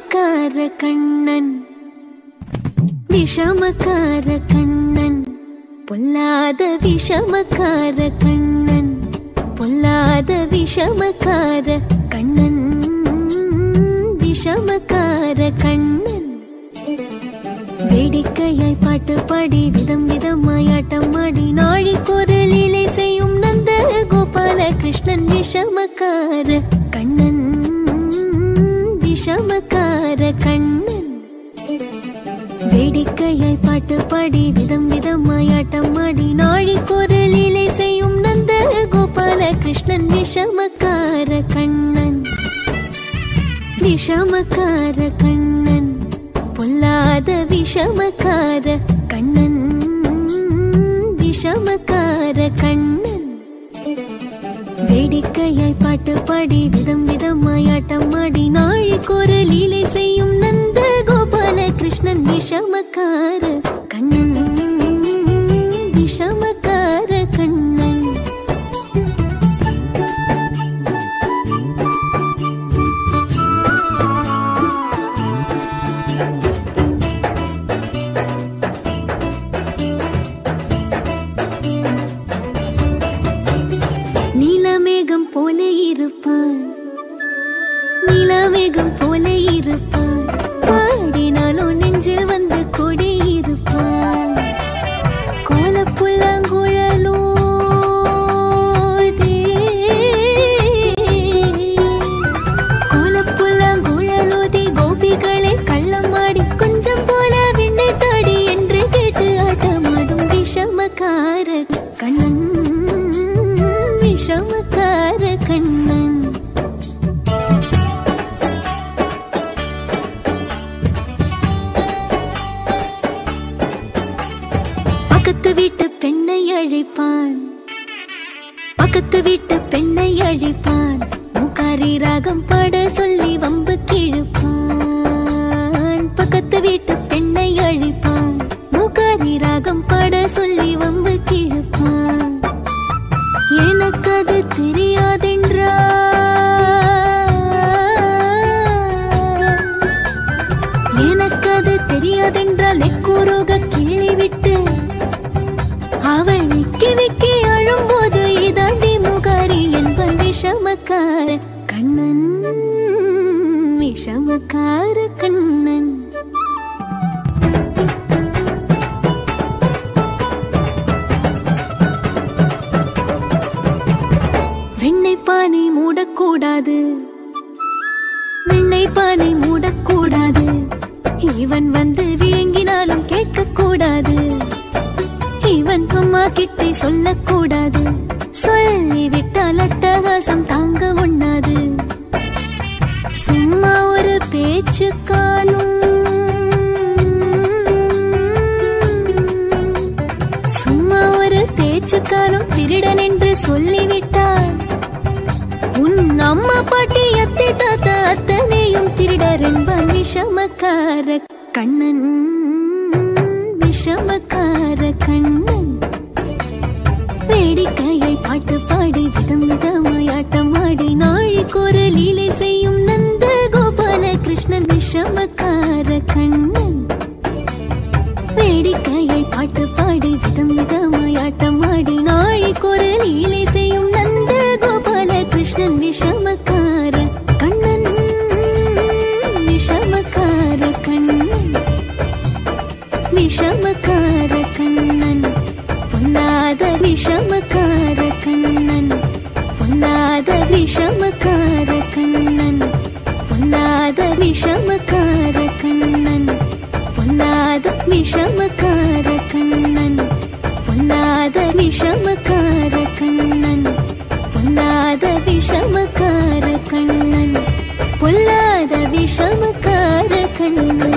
விஷமக்கார கண்ணன் விஷமக்கார கண்ணன் பொல்லாத விஷமக்கார கண்ணன் பொல்லாத விஷமக்கார கண்ணன் விஷமக்கார கண்ணன் வேடிக்கையாய் பாட்டு பாடி விதம் விதமாய் ஆட்டம் ஆடி நாழிக்கொரு லீலை செய்யும் நந்த கோபால கிருஷ்ணன் விஷமக்கார கண்ணன் விஷமக்கார கண்ணன் வேடிக்கையாய் பாட்டு பாடி விதம் விதமாய் ஆட்டம் ஆடி நாழிக்கொரு லீலை செய்யும் நந்த கோபால கிருஷ்ணன் விஷமக்கார கண்ணன் விஷமக்கார கண்ணன் பொல்லாத விஷமக்கார கண்ணன் விஷமக்கார கண்ணன் வேடிக்கையாய் பாட்டு பாடி விதம் விதமாய் ஆட்டம் ஆடி நாழிக்கொரு லீலை செய்யும் நந்த கோபால கிருஷ்ணன் விஷமக்கார கண்ணன் விஷமக்கார கண்ணன் நீலமேகம் போல இருப்பான் நீலமேகம் போல இருப்பான் பாடினாலும் நெஞ்சில் வந்து கொடி இருப்பான் கோலப்புல்லாங்குழலோ கோலப்புல்லாங்குழலோதி கோபிகளை கள்ளமாடி கொஞ்சம் போல விண்ணை தாடி என்று கேட்டு ஆட்டமாடும் விஷமக்கார கண்ணன் விஷமக்கார கண்ணன் பக்கத்து வீட்டு பெண்ணை அழைப்பான் பக்கத்து வீட்டு பெண்ணை அழைப்பான் மூக்காரி ராகம் பாட சொல்லி வம்பு கிழப்பான் பக்கத்து வீட்டு பெண்ணை அழைப்பான் மூக்காரி ராகம் பாட சொல்லி வம்பு கிழப்பான் எனக்கு அது தெரியாதென்றா எனக்கு அது தெரியாதென்றால் எக்கூறுக கிள்ளி விட்டு அவள் விக்கி விக்கி அழும்போது இதாண்டி முகாரி என்பன் விஷமக்கார கண்ணன் விஷமக்கார கண்ணன் வெண்ணெய் பானை மூடக்கூடாது வெண்ணெய் பானை மூடக்கூடாது இவன் வந்து விழுங்கினாலும் கேட்கக்கூடாது இவன் அம்மா கிட்டே சொல்லக்கூடாது சொல்லிவிட்டால் அட்டகாசம் தாங்க உண்ணாது சும்மா ஒரு பேச்சுக்கானும் சும்மா ஒரு பேச்சுக்கானும் திருடன் என்று சொல்லிவிட்டார் உன் அம்மா பாட்டி அத்தை தாத்தா அத்தனையும் திருடர் என்பான் விஷமக்கார கண்ணன் விஷமக்கார கண்ணன் வேடிக்கையை பாட்டு பாடி விதம் விதமாய் ஆட்டம் ஆடி நாழிக்கொரு லீலை செய்யும் நந்த கோபால கிருஷ்ணன் விஷமக்கார கண்ணன் வேடிக்கையை பாட்டு பாடி விதம் விதமாய் ஆட்டம் ஆடி நாழிக்கொரு லீலை செய்யும் நந்த கோபால கிருஷ்ணன் விஷமக்கார கண்ணன் விஷமக்கார கண்ணன் விஷமக்கார கண்ணன் பொல்லாத விஷமக்கார கண்ணன் பொல்லாத விஷமக்கார கண்ணன் பொல்லாத விஷமக்கார கண்ணன் பொல்லாத விஷமக்கார கண்ணன் பொல்லாத விஷமக்கார கண்ணன் பொல்லாத விஷமக்கார கண்ணன் பொல்லாத விஷமக்கார கண்ணன்